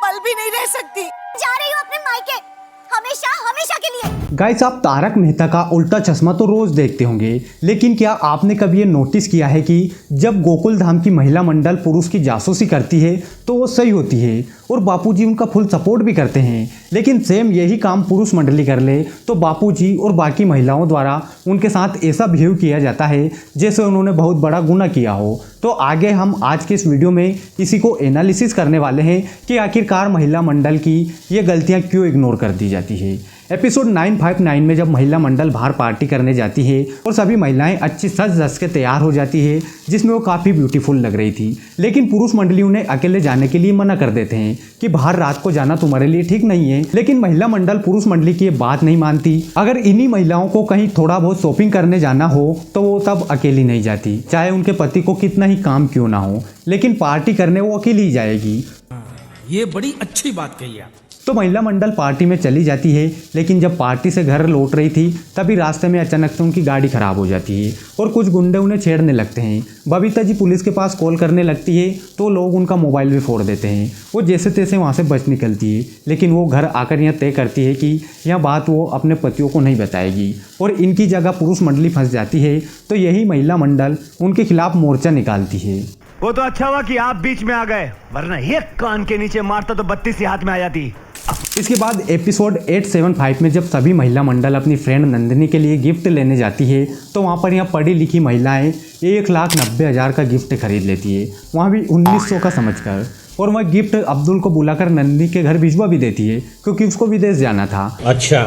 पल भी नहीं रह सकती। जा रही हूँ अपने मायके, हमेशा हमेशा के लिए। गाइस, आप तारक मेहता का उल्टा चश्मा तो रोज देखते होंगे, लेकिन क्या आपने कभी ये नोटिस किया है कि जब गोकुल धाम की महिला मंडल पुरुष की जासूसी करती है तो वो सही होती है और बापूजी उनका फुल सपोर्ट भी करते हैं, लेकिन सेम यही काम पुरुष मंडली कर ले तो बापूजी और बाकी महिलाओं द्वारा उनके साथ ऐसा बिहेव किया जाता है जैसे उन्होंने बहुत बड़ा गुनाह किया हो। तो आगे हम आज के इस वीडियो में इसी को एनालिसिस करने वाले हैं कि आखिरकार महिला मंडल की ये गलतियां क्यों इग्नोर कर दी जाती है। एपिसोड 959 में जब महिला मंडल बाहर पार्टी करने जाती है और सभी महिलाएं अच्छी सज धज के तैयार हो जाती है, जिसमें वो काफ़ी ब्यूटीफुल लग रही थी, लेकिन पुरुष मंडली उन्हें अकेले जाने के लिए मना कर देते हैं कि बाहर रात को जाना तुम्हारे लिए ठीक नहीं है। लेकिन महिला मंडल पुरुष मंडली की ये बात नहीं मानती। अगर इन्हीं महिलाओं को कहीं थोड़ा बहुत शॉपिंग करने जाना हो तो वो तब अकेली नहीं जाती, चाहे उनके पति को कितना ही काम क्यों ना हो, लेकिन पार्टी करने वो अकेली ही जाएगी। ये बड़ी अच्छी बात कही आप। तो महिला मंडल पार्टी में चली जाती है, लेकिन जब पार्टी से घर लौट रही थी तभी रास्ते में अचानक से उनकी गाड़ी खराब हो जाती है और कुछ गुंडे उन्हें छेड़ने लगते हैं। बबीता जी पुलिस के पास कॉल करने लगती है तो लोग उनका मोबाइल भी फोड़ देते हैं। वो जैसे तैसे वहाँ से बच निकलती है, लेकिन वो घर आकर यहाँ तय करती है कि यह बात वो अपने पतियों को नहीं बताएगी और इनकी जगह पुरुष मंडली फंस जाती है। तो यही महिला मंडल उनके खिलाफ मोर्चा निकालती है। वो तो अच्छा हुआ कि आप बीच में आ गए, वरना एक कान के नीचे मारता तो 32 ही हाथ में आ जाती। इसके बाद एपिसोड 875 में जब सभी महिला मंडल अपनी फ्रेंड नंदिनी के लिए गिफ्ट लेने जाती है तो वहाँ पर यहाँ पढ़ी लिखी महिलाएं 1,90,000 का गिफ्ट खरीद लेती है, वहाँ भी 1900 का समझकर, और वह गिफ्ट अब्दुल को बुलाकर नंदिनी के घर भिजवा भी देती है क्योंकि उसको विदेश जाना था। अच्छा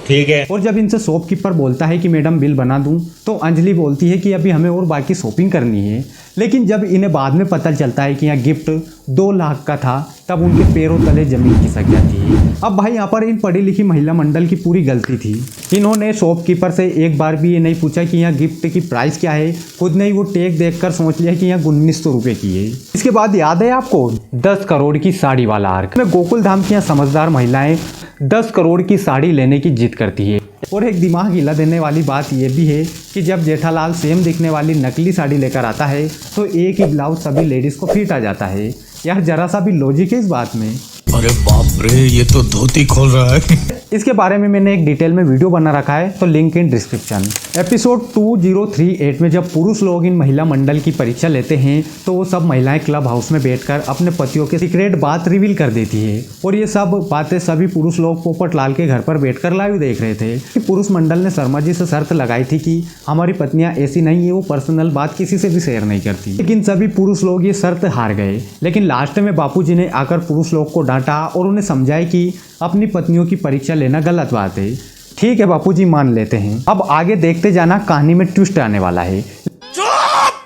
ठीक है। और जब इनसे शॉपकीपर बोलता है कि मैडम बिल बना दूं तो अंजलि बोलती है कि अभी हमें और बाकी शॉपिंग करनी है, लेकिन जब इन्हें बाद में पता चलता है कि यह गिफ्ट 2 लाख का था तब उनके पैरों तले जमीन खिसक जाती है। अब भाई यहाँ पर इन पढ़ी लिखी महिला मंडल की पूरी गलती थी। इन्होंने शॉपकीपर से एक बार भी ये नहीं पूछा कि यहाँ गिफ्ट की प्राइस क्या है, खुद ने ही वो टैग देखकर सोच लिया कि यहाँ 1900 रुपये की है। इसके बाद याद है आपको 10 करोड़ की साड़ी वाला आर्क में गोकुल धाम की यहाँ समझदार महिलाएं 10 करोड़ की साड़ी लेने की जिद करती है। और एक दिमाग हिला देने वाली बात यह भी है कि जब जेठालाल सेम दिखने वाली नकली साड़ी लेकर आता है तो एक ही ब्लाउज सभी लेडीज को फिट आ जाता है। यार जरा सा भी लॉजिक है इस बात में। अरे बाप रे, ये तो धोती खोल रहा है। इसके बारे में मैंने एक डिटेल में वीडियो बना रखा है, तो लिंक इन डिस्क्रिप्शन। एपिसोड 2038 में जब पुरुष लोग इन महिला मंडल की परीक्षा लेते हैं तो वो सब महिलाएं क्लब हाउस में बैठकर अपने पतियों के सीक्रेट बात रिवील कर देती है, और ये सब बातें सभी पुरुष लोग पोपट लाल के घर पर बैठकर लाइव देख रहे थे कि पुरुष मंडल ने शर्मा जी से शर्त लगाई थी कि हमारी पत्नियां ऐसी नहीं है, वो पर्सनल बात किसी से भी शेयर नहीं करती, लेकिन सभी पुरुष लोग ये शर्त हार गए। लेकिन लास्ट में बापूजी ने आकर पुरुष लोग को डांटा और उन्हें समझाया कि अपनी पत्नियों की परीक्षा लेना गलत बात है। ठीक है बापूजी, मान लेते हैं। अब आगे देखते जाना, कहानी में ट्विस्ट आने वाला है।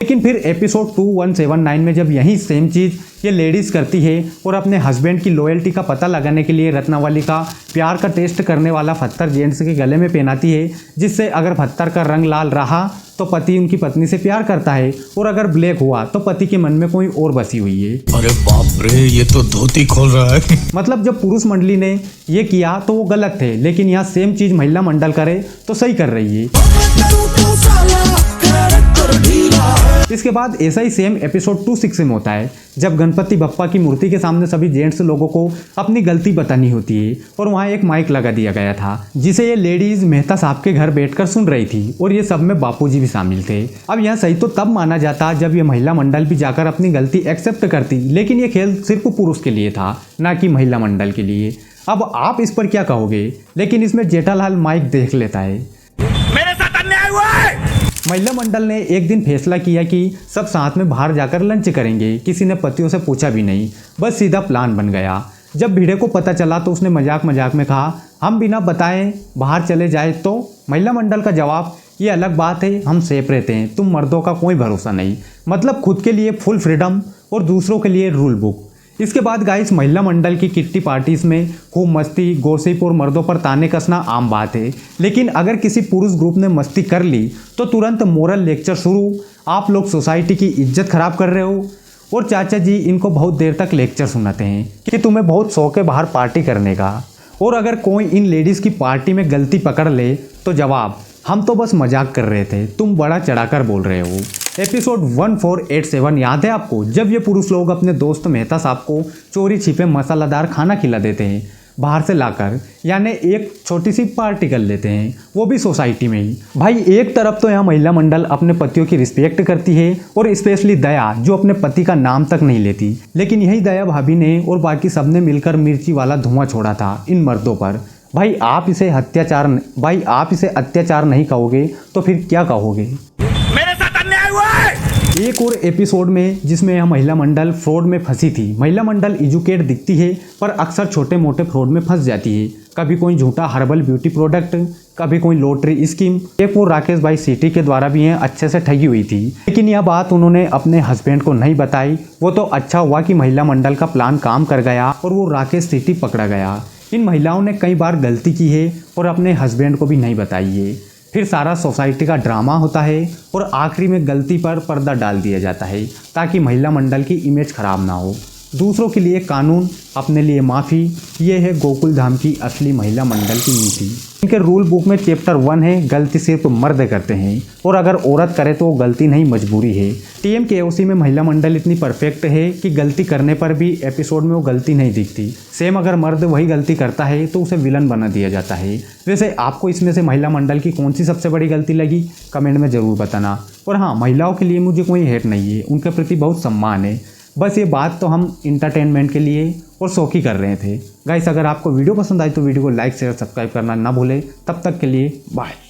लेकिन फिर एपिसोड 2179 में जब यही सेम चीज़ ये लेडीज़ करती है और अपने हस्बैंड की लॉयल्टी का पता लगाने के लिए रत्नावली का प्यार का टेस्ट करने वाला पत्थर जेंट्स के गले में पहनाती है, जिससे अगर पत्थर का रंग लाल रहा तो पति उनकी पत्नी से प्यार करता है, और अगर ब्लैक हुआ तो पति के मन में कोई और बसी हुई है। अरे बाप रे, ये तो धोती खोल रहा है। मतलब जब पुरुष मंडली ने ये किया तो वो गलत थे, लेकिन यहाँ सेम चीज़ महिला मंडल करे तो सही कर रही है। इसके बाद ऐसा ही सेम एपिसोड 26 में होता है जब गणपति बप्पा की मूर्ति के सामने सभी जेंट्स लोगों को अपनी गलती बतानी होती है, और वहाँ एक माइक लगा दिया गया था जिसे ये लेडीज मेहता साहब के घर बैठकर सुन रही थी, और ये सब में बापूजी भी शामिल थे। अब यहाँ सही तो तब माना जाता जब ये महिला मंडल भी जाकर अपनी गलती एक्सेप्ट करती, लेकिन ये खेल सिर्फ पुरुष के लिए था, ना कि महिला मंडल के लिए। अब आप इस पर क्या कहोगे? लेकिन इसमें जेठालाल माइक देख लेता है। मेरे साथ अन्याय हुआ है। महिला मंडल ने एक दिन फैसला किया कि सब साथ में बाहर जाकर लंच करेंगे। किसी ने पतियों से पूछा भी नहीं, बस सीधा प्लान बन गया। जब भिड़े को पता चला तो उसने मजाक मजाक में कहा, हम बिना बताए बाहर चले जाए तो? महिला मंडल का जवाब, ये अलग बात है, हम सेफ रहते हैं, तुम मर्दों का कोई भरोसा नहीं। मतलब खुद के लिए फुल फ्रीडम और दूसरों के लिए रूल बुक। इसके बाद गाइस महिला मंडल की किट्टी पार्टीज में खूब मस्ती, गॉसिप और मर्दों पर ताने कसना आम बात है, लेकिन अगर किसी पुरुष ग्रुप ने मस्ती कर ली तो तुरंत मोरल लेक्चर शुरू, आप लोग सोसाइटी की इज्जत खराब कर रहे हो। और चाचा जी इनको बहुत देर तक लेक्चर सुनाते हैं कि तुम्हें बहुत शौक है बाहर पार्टी करने का, और अगर कोई इन लेडीज़ की पार्टी में गलती पकड़ ले तो जवाब, हम तो बस मजाक कर रहे थे, तुम बड़ा चढ़ाकर बोल रहे हो। एपिसोड 1487 याद है आपको, जब ये पुरुष लोग अपने दोस्त मेहता साहब को चोरी छिपे मसालेदार खाना खिला देते हैं बाहर से लाकर, यानी एक छोटी सी पार्टी कर लेते हैं, वो भी सोसाइटी में ही। भाई एक तरफ तो यहाँ महिला मंडल अपने पतियों की रिस्पेक्ट करती है और स्पेशली दया जो अपने पति का नाम तक नहीं लेती, लेकिन यही दया भाभी ने और बाकी सबने मिलकर मिर्ची वाला धुआं छोड़ा था इन मर्दों पर। भाई आप इसे अत्याचार नहीं कहोगे तो फिर क्या कहोगे। मेरे साथ अन्याय हुआ है। एक और एपिसोड में जिसमें यह महिला मंडल फ्रॉड में फंसी थी। महिला मंडल एजुकेट दिखती है पर अक्सर छोटे मोटे फ्रॉड में फंस जाती है। कभी कोई झूठा हर्बल ब्यूटी प्रोडक्ट, कभी कोई लॉटरी स्कीम। एक और राकेश भाई सिटी के द्वारा भी हैं अच्छे से ठगी हुई थी, लेकिन यह बात उन्होंने अपने हस्बैंड को नहीं बताई। वो तो अच्छा हुआ कि महिला मंडल का प्लान काम कर गया और वो राकेश सिटी पकड़ा गया। इन महिलाओं ने कई बार गलती की है और अपने हस्बैंड को भी नहीं बताई है। फिर सारा सोसाइटी का ड्रामा होता है और आखिरी में गलती पर पर्दा डाल दिया जाता है ताकि महिला मंडल की इमेज खराब ना हो। दूसरों के लिए कानून, अपने लिए माफ़ी, ये है गोकुल धाम की असली महिला मंडल की नीति। इनके रूल बुक में चैप्टर 1 है, गलती सिर्फ मर्द करते हैं और अगर औरत करे तो वो गलती नहीं मजबूरी है। TMKOC में महिला मंडल इतनी परफेक्ट है कि गलती करने पर भी एपिसोड में वो गलती नहीं दिखती। सेम अगर मर्द वही गलती करता है तो उसे विलन बना दिया जाता है। वैसे आपको इसमें से महिला मंडल की कौन सी सबसे बड़ी गलती लगी, कमेंट में ज़रूर बताना। और हाँ, महिलाओं के लिए मुझे कोई हेट नहीं है, उनके प्रति बहुत सम्मान है। बस ये बात तो हम इंटरटेनमेंट के लिए और शौकी कर रहे थे। गाइस अगर आपको वीडियो पसंद आई तो वीडियो को लाइक शेयर सब्सक्राइब करना ना भूलें। तब तक के लिए बाय।